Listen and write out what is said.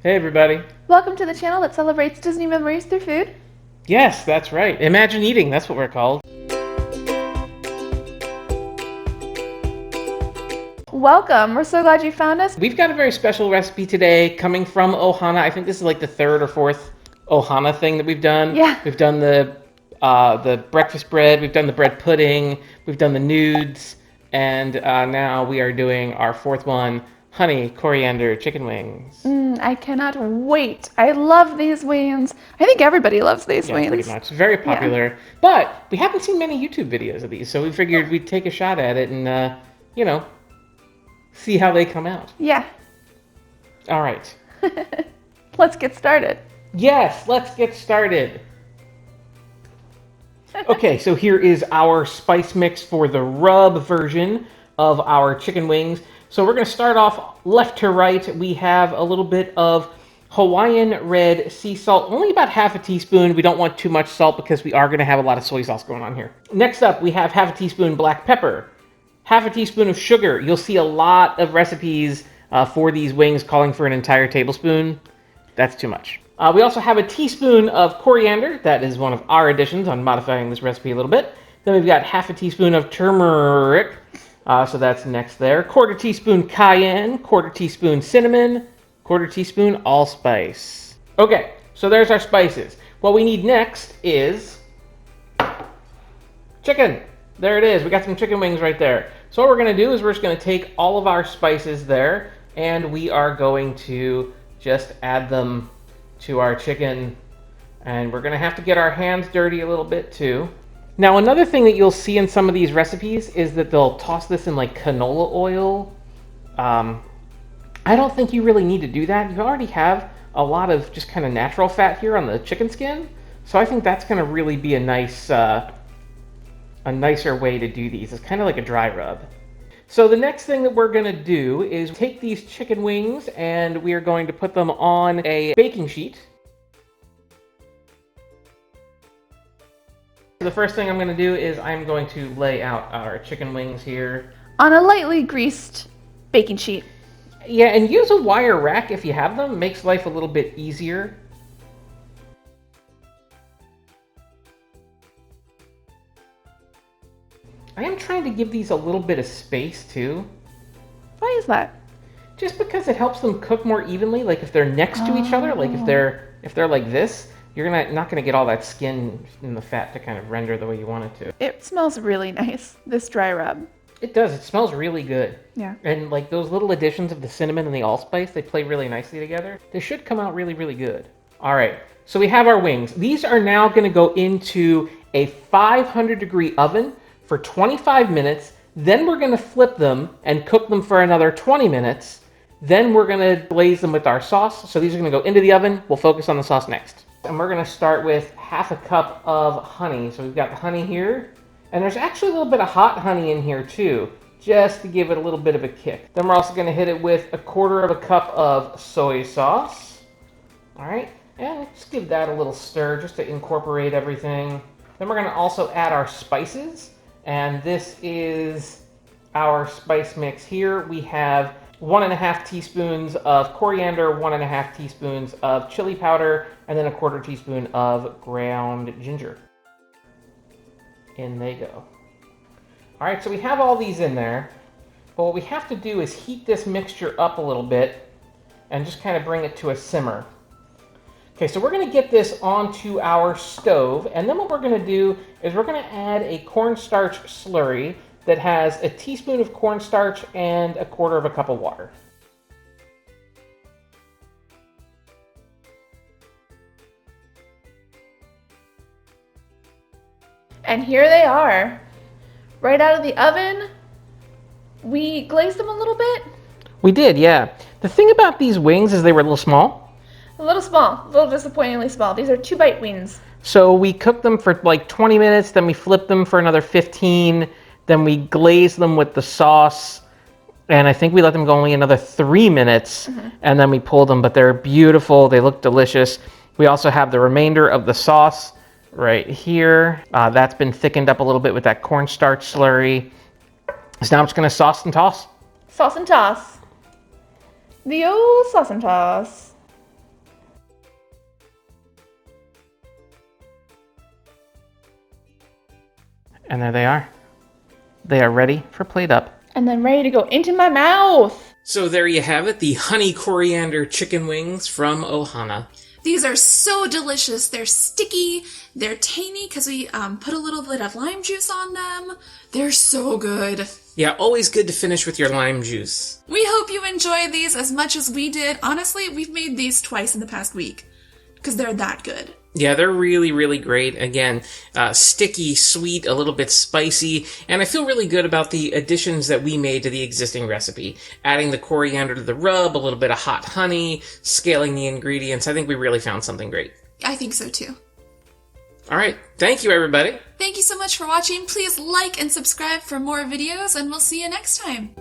Hey everybody. Welcome to the channel that celebrates Disney memories through food. Yes, that's right. Imagine eating, that's what we're called. Welcome. We're so glad you found us. We've got a very special recipe today coming from Ohana. I think this is like the third or fourth Ohana thing that we've done. Yeah. We've done the breakfast bread, we've done the bread pudding, we've done the nudes, and now we are doing our fourth one, honey coriander chicken wings. I cannot wait. I love these wings. I think everybody loves these wings. Yeah, pretty much. Very popular. Yeah. But we haven't seen many YouTube videos of these, so we figured we'd take a shot at it and, see how they come out. Yeah. All right. Let's get started. Yes, let's get started. Okay, so here is our spice mix for the rub version of our chicken wings. So we're going to start off left to right. We have a little bit of Hawaiian red sea salt, only about half a teaspoon. We don't want too much salt because we are going to have a lot of soy sauce going on here. Next up, we have half a teaspoon black pepper, half a teaspoon of sugar. You'll see a lot of recipes for these wings calling for an entire tablespoon. That's too much. We also have a teaspoon of coriander. That is one of our additions on modifying this recipe a little bit. Then we've got half a teaspoon of turmeric. So that's next there. Quarter teaspoon cayenne, quarter teaspoon cinnamon, quarter teaspoon allspice. Okay, so there's our spices. What we need next is chicken. There it is. We got some chicken wings right there. So what we're going to do is we're just going to take all of our spices there, and we are going to just add them to our chicken. And we're going to have to get our hands dirty a little bit too. Now, another thing that you'll see in some of these recipes is that they'll toss this in like canola oil. I don't think you really need to do that. You already have a lot of just kind of natural fat here on the chicken skin. So I think that's going to really be a nicer way to do these. It's kind of like a dry rub. So the next thing that we're going to do is take these chicken wings and we are going to put them on a baking sheet. The first thing I'm going to do is I'm going to lay out our chicken wings here on a lightly greased baking sheet. Yeah, and use a wire rack if you have them. It makes life a little bit easier. I am trying to give these a little bit of space too. Why is that? Just because it helps them cook more evenly. Like if they're next to each other, like if they're like this, you're not gonna get all that skin and the fat to kind of render the way you want it to. It smells really nice, this dry rub. It does. It smells really good. Yeah. And like those little additions of the cinnamon and the allspice, they play really nicely together. They should come out really, really good. All right. So we have our wings. These are now going to go into a 500-degree oven for 25 minutes. Then we're going to flip them and cook them for another 20 minutes. Then we're going to glaze them with our sauce. So these are going to go into the oven. We'll focus on the sauce next. And we're going to start with half a cup of honey. So we've got the honey here. And there's actually a little bit of hot honey in here too, just to give it a little bit of a kick. Then we're also going to hit it with a quarter of a cup of soy sauce. All right, and just give that a little stir just to incorporate everything. Then we're going to also add our spices. And this is our spice mix here. We have 1.5 teaspoons of coriander, 1.5 teaspoons of chili powder, and then a quarter teaspoon of ground ginger. In they go. All right, so we have all these in there, but what we have to do is heat this mixture up a little bit and just kind of bring it to a simmer. Okay, so we're going to get this onto our stove, and then what we're going to do is we're going to add a cornstarch slurry that has a teaspoon of cornstarch and a quarter of a cup of water. And here they are, right out of the oven. We glazed them a little bit. We did, yeah. The thing about these wings is they were a little small. A little small, a little disappointingly small. These are 2-bite wings. So we cooked them for like 20 minutes, then we flipped them for another 15, then we glazed them with the sauce, and I think we let them go only another 3 minutes, and then we pulled them, but they're beautiful, they look delicious. We also have the remainder of the sauce right here. That's been thickened up a little bit with that cornstarch slurry. So now I'm just going to sauce and toss. Sauce and toss. The old sauce and toss. And there they are. They are ready for plate up. And then ready to go into my mouth. So there you have it, the honey coriander chicken wings from Ohana. These are so delicious. They're sticky, they're tangy because we put a little bit of lime juice on them. They're so good. Yeah, always good to finish with your lime juice. We hope you enjoyed these as much as we did. Honestly, we've made these twice in the past week because they're that good. Yeah, they're really, really great. Again, sticky, sweet, a little bit spicy, and I feel really good about the additions that we made to the existing recipe. Adding the coriander to the rub, a little bit of hot honey, scaling the ingredients. I think we really found something great. I think so too. All right, thank you, everybody. Thank you so much for watching. Please like and subscribe for more videos, and we'll see you next time.